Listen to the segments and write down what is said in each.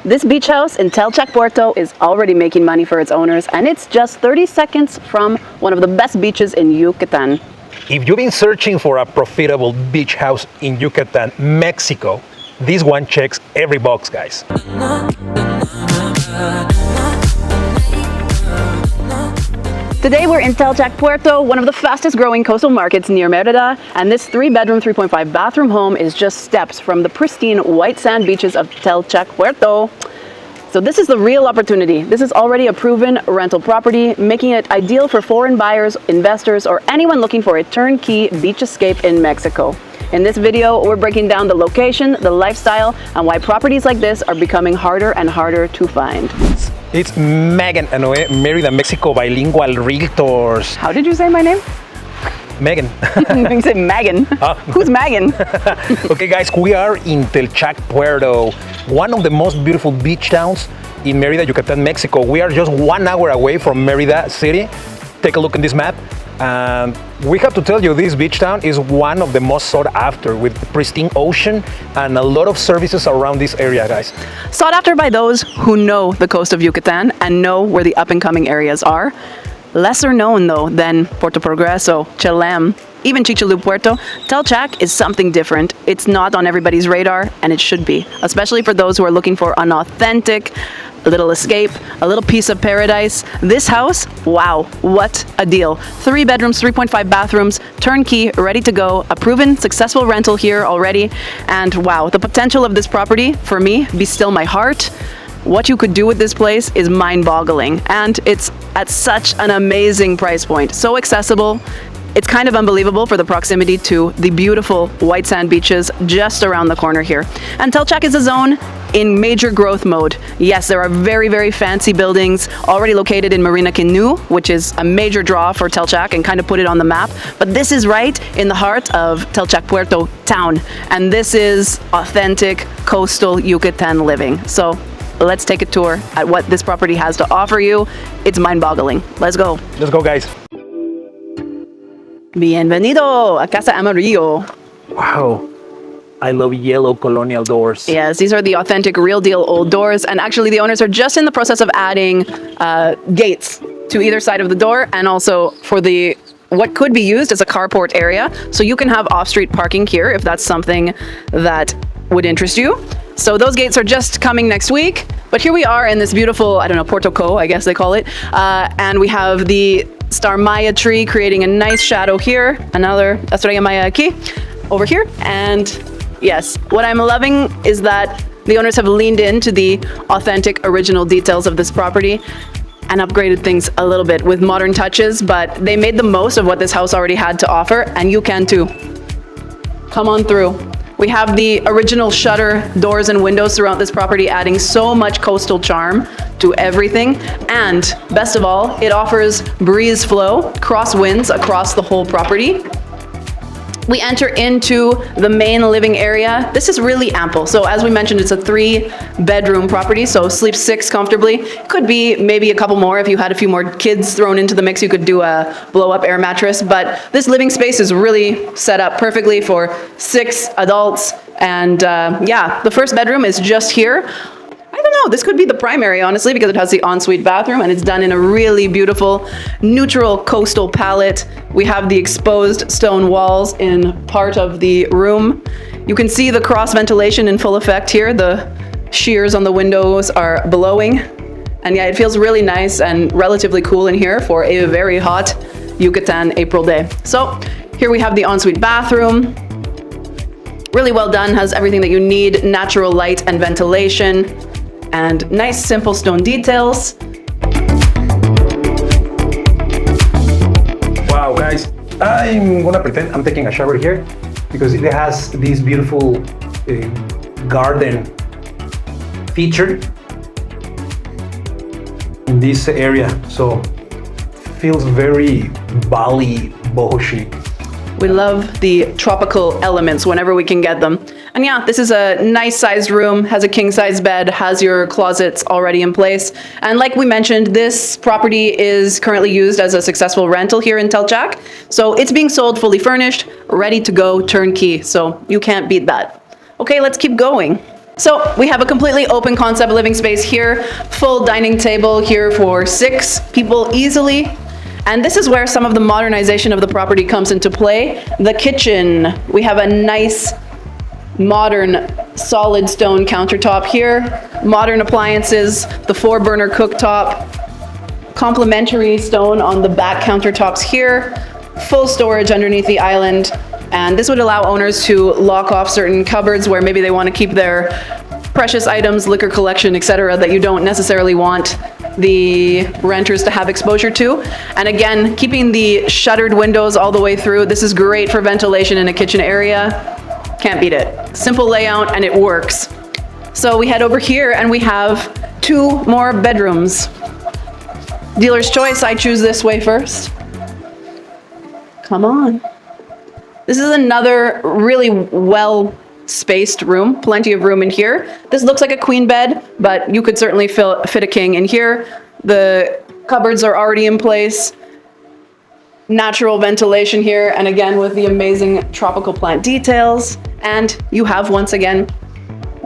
This beach house in Telchac Puerto is already making money for its owners, and it's just 30 seconds from one of the best beaches in Yucatan. If you've been searching for a profitable beach house in Yucatan, Mexico, this one checks every box, guys. Today we're in Telchac Puerto, one of the fastest growing coastal markets near Merida, and this 3-bedroom, 3.5 bathroom home is just steps from the pristine white sand beaches of Telchac Puerto. So this is the real opportunity. This is already a proven rental property, making it ideal for foreign buyers, investors, or anyone looking for a turnkey beach escape in Mexico. In this video, we're breaking down the location, the lifestyle, and why properties like this are becoming harder and harder to find. It's Meghan and Mérida Mexico Bilingual Realtors. How did you say my name? Meghan. You said Meghan. Who's Meghan? Okay guys, we are in Telchac Puerto, one of the most beautiful beach towns in Merida, Yucatan, Mexico. We are just 1 hour away from Merida City. Take a look at this map. And we have to tell you, this beach town is one of the most sought after, with pristine ocean and a lot of services around this area, guys. Sought after by those who know the coast of Yucatan and know where the up-and-coming areas are. Lesser known, though, than Puerto Progreso, Chelem, even Chichilú Puerto, Telchac is something different. It's not on everybody's radar, and it should be, especially for those who are looking for an authentic little escape, a little piece of paradise. This house, wow, what a deal. 3 bedrooms, 3.5 bathrooms, turnkey, ready to go, a proven successful rental here already. And wow, the potential of this property, for me, be still my heart. What you could do with this place is mind-boggling, and it's at such an amazing price point. So accessible. It's kind of unbelievable for the proximity to the beautiful white sand beaches just around the corner here. And Telchac is a zone in major growth mode. Yes, there are very, very fancy buildings already located in Marina Canoe, which is a major draw for Telchac and kind of put it on the map. But this is right in the heart of Telchac Puerto town. And this is authentic coastal Yucatan living. So let's take a tour at what this property has to offer you. It's mind-boggling. Let's go. Let's go, guys. Bienvenido a Casa Amarillo. Wow, I love yellow colonial doors. Yes, these are the authentic, real deal old doors. And actually the owners are just in the process of adding gates to either side of the door, and also for the what could be used as a carport area. So you can have off-street parking here if that's something that would interest you. So those gates are just coming next week. But here we are in this beautiful, I don't know, portico, I guess they call it. And we have the Star Maya tree creating a nice shadow here. Another Estrella Maya aquí, over here. And yes, what I'm loving is that the owners have leaned into the authentic original details of this property and upgraded things a little bit with modern touches, but they made the most of what this house already had to offer, and you can too. Come on through. We have the original shutter doors and windows throughout this property, adding so much coastal charm to everything. And best of all, it offers breeze flow, crosswinds across the whole property. We enter into the main living area. This is really ample. So as we mentioned, it's a 3-bedroom property, so sleep 6 comfortably. Could be maybe a couple more if you had a few more kids thrown into the mix. You could do a blow-up air mattress, but this living space is really set up perfectly for 6 adults. And yeah, the first bedroom is just here. I don't know, this could be the primary, honestly, because it has the ensuite bathroom and it's done in a really beautiful neutral coastal palette. We have the exposed stone walls in part of the room. You can see the cross ventilation in full effect here. The shears on the windows are blowing. And yeah, it feels really nice and relatively cool in here for a very hot Yucatan April day. So here we have the ensuite bathroom. Really well done, has everything that you need, natural light and ventilation. And nice simple stone details. Wow, guys, I'm gonna pretend I'm taking a shower here because it has this beautiful garden feature in this area. So feels very Bali boho chic. We love the tropical elements whenever we can get them. And yeah, this is a nice sized room, has a king size bed, has your closets already in place. And like we mentioned, this property is currently used as a successful rental here in Telchac. So it's being sold fully furnished, ready to go, turnkey. So you can't beat that. Okay, let's keep going. So we have a completely open concept living space here, full dining table here for 6 people easily. And this is where some of the modernization of the property comes into play. The kitchen, we have a nice modern solid stone countertop here, modern appliances, the 4-burner cooktop, complementary stone on the back countertops here, full storage underneath the island, and this would allow owners to lock off certain cupboards where maybe they want to keep their precious items, liquor collection, etc., that you don't necessarily want the renters to have exposure to. And again, keeping the shuttered windows all the way through. This is great for ventilation in a kitchen area. Can't beat it. Simple layout and it works. So we head over here and we have 2 more bedrooms. Dealer's choice, I choose this way first. Come on. This is another really well spaced room, plenty of room in here. This looks like a queen bed, but you could certainly fit a king in here. The cupboards are already in place. Natural ventilation here, and again with the amazing tropical plant details. And you have, once again,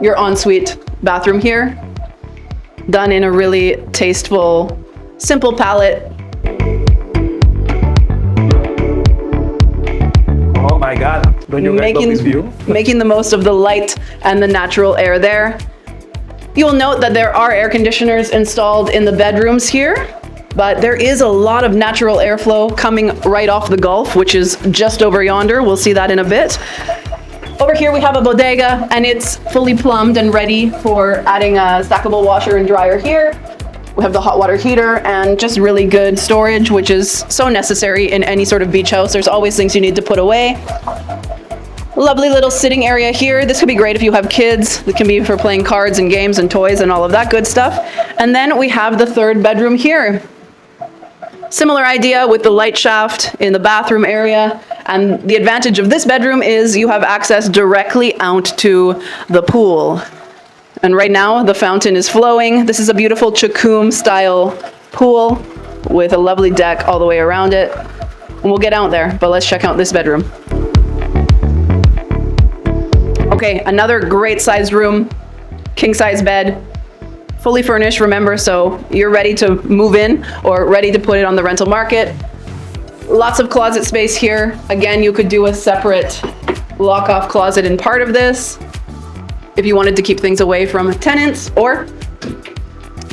your ensuite bathroom here, done in a really tasteful, simple palette. Oh my God, don't you guys love this view? Making the most of the light and the natural air there. You'll note that there are air conditioners installed in the bedrooms here, but there is a lot of natural airflow coming right off the Gulf, which is just over yonder. We'll see that in a bit. Over here we have a bodega, and it's fully plumbed and ready for adding a stackable washer and dryer here. We have the hot water heater and just really good storage, which is so necessary in any sort of beach house. There's always things you need to put away. Lovely little sitting area here. This could be great if you have kids. It can be for playing cards and games and toys and all of that good stuff. And then we have the 3rd bedroom here. Similar idea with the light shaft in the bathroom area. And the advantage of this bedroom is you have access directly out to the pool. And right now the fountain is flowing. This is a beautiful Chacum style pool with a lovely deck all the way around it. And we'll get out there, but let's check out this bedroom. Okay, another great sized room, king size bed, fully furnished, remember, so you're ready to move in or ready to put it on the rental market. Lots of closet space here. Again, you could do a separate lock-off closet in part of this if you wanted to keep things away from tenants, or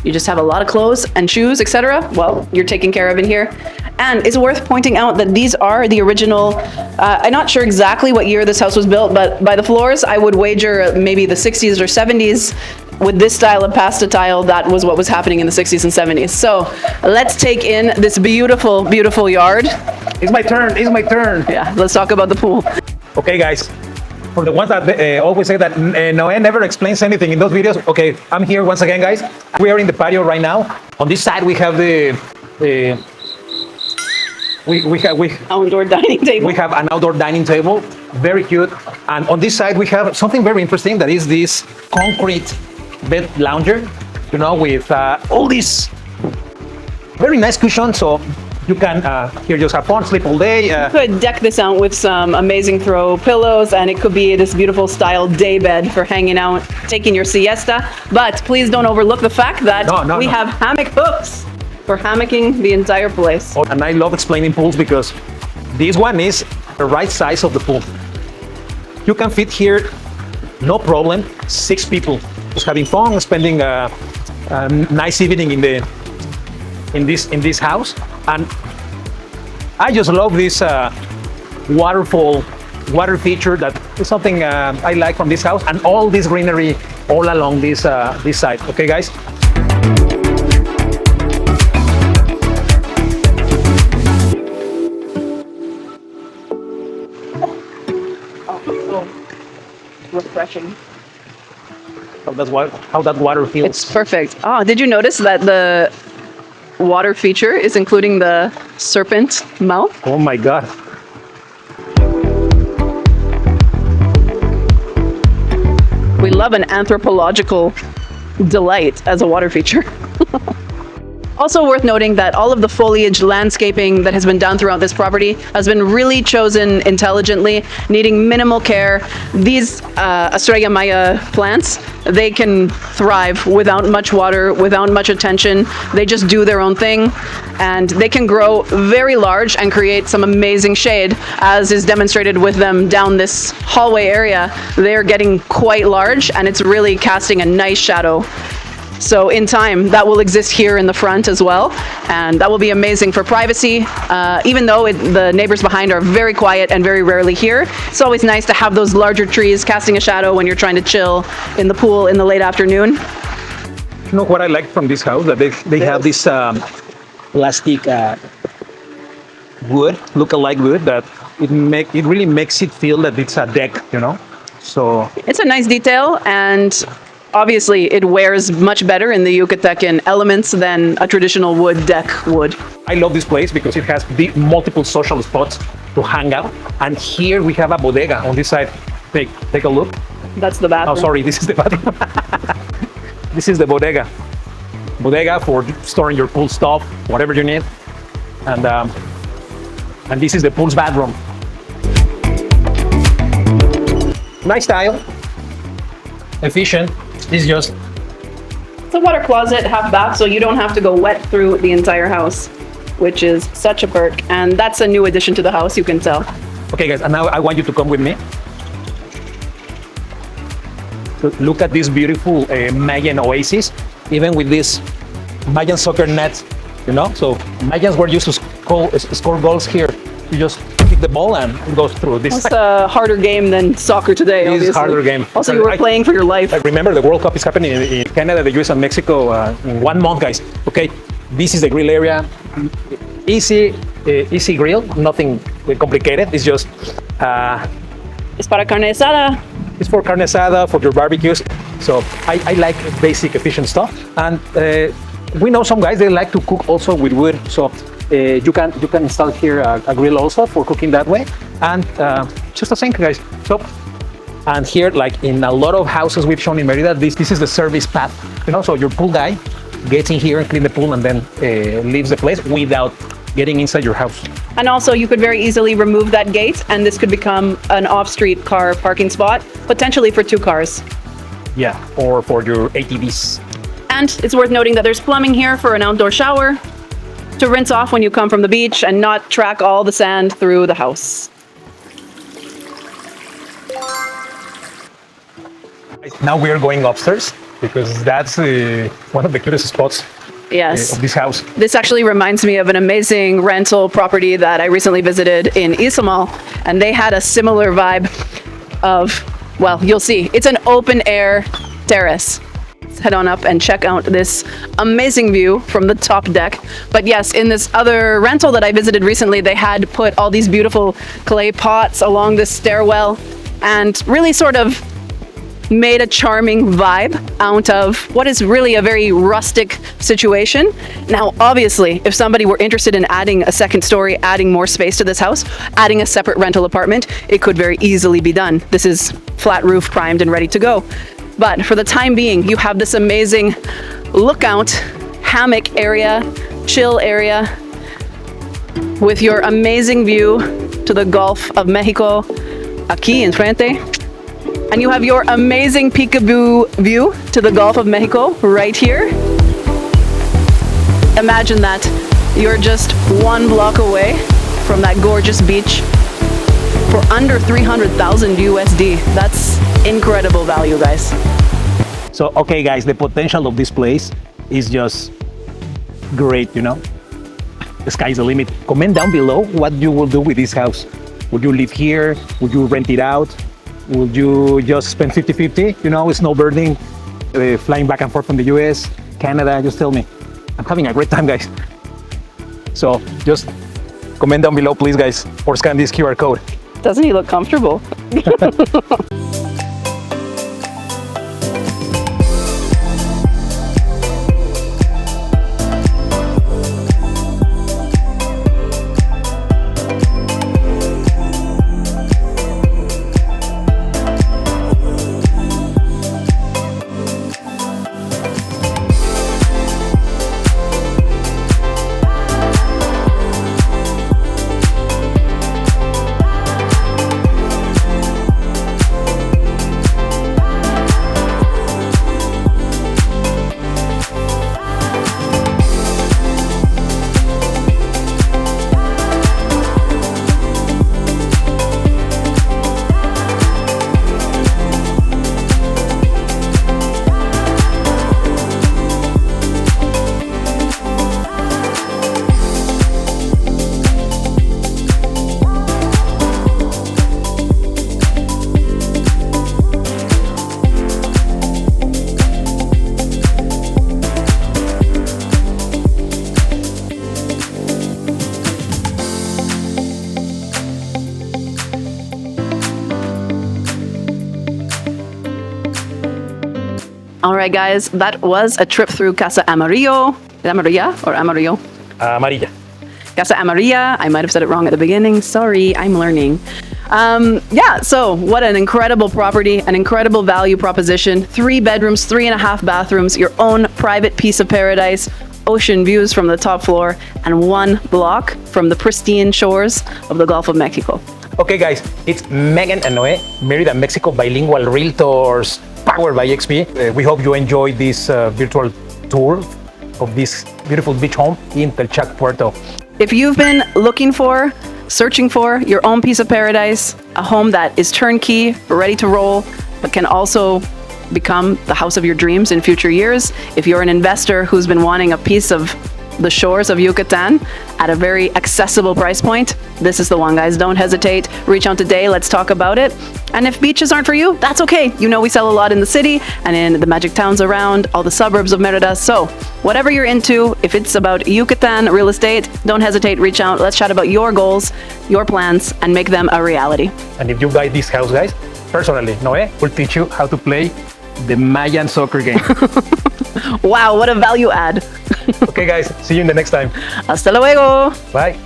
you just have a lot of clothes and shoes, etc. Well, you're taken care of in here. And it's worth pointing out that these are the original, I'm not sure exactly what year this house was built, but by the floors, I would wager maybe the 60s or 70s. With this style of pasta tile, that was what was happening in the 60s and 70s. So let's take in this beautiful, beautiful yard. It's my turn, it's my turn. Yeah, let's talk about the pool. Okay, guys. For the ones that always say that Noé never explains anything in those videos, okay, I'm here once again, guys. We are in the patio right now. On this side, we have outdoor dining table. We have an outdoor dining table, very cute. And on this side, we have something very interesting. That is this concrete bed lounger, you know, with all these very nice cushions. So you can here just have fun, sleep all day. You could deck this out with some amazing throw pillows, and it could be this beautiful style day bed for hanging out, taking your siesta. But please don't overlook the fact that we have hammock hooks for hammocking the entire place. Oh, and I love explaining pools because this one is the right size of the pool. You can fit here, no problem, 6 people. Just having fun, spending a nice evening in this house. And I just love this waterfall water feature. That is something I like from this house, and all this greenery all along this side. Okay, guys. Refreshing. How that water feels. It's perfect. Oh, did you notice that the water feature is including the serpent mouth? Oh my God. We love an anthropological delight as a water feature. Also worth noting that all of the foliage landscaping that has been done throughout this property has been really chosen intelligently, needing minimal care. These Estrella Maya plants, they can thrive without much water, without much attention. They just do their own thing, and they can grow very large and create some amazing shade, as is demonstrated with them down this hallway area. They're getting quite large, and it's really casting a nice shadow. So in time, that will exist here in the front as well, and that will be amazing for privacy. Even though the neighbors behind are very quiet and very rarely here, it's always nice to have those larger trees casting a shadow when you're trying to chill in the pool in the late afternoon. You know what I like from this house? That they have this plastic wood, look-alike wood, that it really makes it feel that it's a deck, you know? So it's a nice detail, and obviously it wears much better in the Yucatecan elements than a traditional wood deck would. I love this place because it has multiple social spots to hang out. And here we have a bodega on this side. Take a look. That's the bathroom. Oh, sorry, this is the bathroom. This is the bodega. Bodega for storing your pool stuff, whatever you need. And this is the pool's bathroom. Nice style. Efficient. It's just... It's a water closet, half bath, so you don't have to go wet through the entire house, which is such a perk. And that's a new addition to the house, you can tell. Okay, guys, and now I want you to come with me. Look at this beautiful Meghan oasis, even with this Meghan soccer net, you know? So Meghans were used to score goals here. You just kick the ball and it goes through this. It's a harder game than soccer today, obviously. It's a harder game. Also, you were playing for your life. I remember the World Cup is happening in Canada, the US, and Mexico in 1 month, guys. Okay, this is the grill area. Easy grill, nothing complicated. It's just... It's para carne asada. It's for carne asada, for your barbecues. So I like basic, efficient stuff. And we know some guys, they like to cook also with wood. So you can install here a grill also for cooking that way. And just the same, guys. So, and here, like in a lot of houses we've shown in Merida, this is the service path. You know, so your pool guy gets in here and clean the pool and then leaves the place without getting inside your house. And also, you could very easily remove that gate, and this could become an off-street car parking spot, potentially for 2 cars. Yeah, or for your ATVs. And it's worth noting that there's plumbing here for an outdoor shower to rinse off when you come from the beach and not track all the sand through the house. Now we are going upstairs because that's one of the cutest spots. Yes. Of this house. This actually reminds me of an amazing rental property that I recently visited in Izamal, and they had a similar vibe of, well, you'll see. It's an open air terrace. Let's head on up and check out this amazing view from the top deck. But yes, in this other rental that I visited recently, they had put all these beautiful clay pots along this stairwell and really sort of made a charming vibe out of what is really a very rustic situation. Now, obviously, if somebody were interested in adding a second story, adding more space to this house, adding a separate rental apartment, it could very easily be done. This is flat roof primed and ready to go. But for the time being, you have this amazing lookout, hammock area, chill area, with your amazing view to the Gulf of Mexico, aquí enfrente. And you have your amazing Peekaboo view to the Gulf of Mexico right here. Imagine that you're just 1 block away from that gorgeous beach for under 300,000 USD. That's incredible value, guys. So, okay, guys, the potential of this place is just great, you know? The sky's the limit. Comment down below what you will do with this house. Would you live here? Would you rent it out? Would you just spend 50-50, you know, snowbirding, flying back and forth from the US, Canada? Just tell me. I'm having a great time, guys. So just comment down below, please, guys, or scan this QR code. Doesn't he look comfortable? All right, guys, that was a trip through Casa Amarillo. Is it Amarilla or Amarillo? Amarilla. Casa Amarilla. I might have said it wrong at the beginning. Sorry, I'm learning. So what an incredible property, an incredible value proposition. 3 bedrooms, 3.5 bathrooms, your own private piece of paradise, ocean views from the top floor, and 1 block from the pristine shores of the Gulf of Mexico. Okay, guys, it's Meghan and Noé, Mérida Mexico Bilingual Realtors, powered by XP. We hope you enjoyed this virtual tour of this beautiful beach home in Telchac Puerto. If you've been searching for your own piece of paradise, a home that is turnkey, ready to roll, but can also become the house of your dreams in future years, if you're an investor who's been wanting a piece of the shores of Yucatan at a very accessible price point, this is the one, guys. Don't hesitate. Reach out today. Let's talk about it. And if beaches aren't for you, that's okay. You know we sell a lot in the city and in the magic towns around, all the suburbs of Merida. So whatever you're into, if it's about Yucatan real estate, don't hesitate. Reach out. Let's chat about your goals, your plans, and make them a reality. And if you buy this house, guys, personally, Noé will teach you how to play the Mayan soccer game. Wow, what a value add. Okay, guys, see you in the next time. Hasta luego. Bye.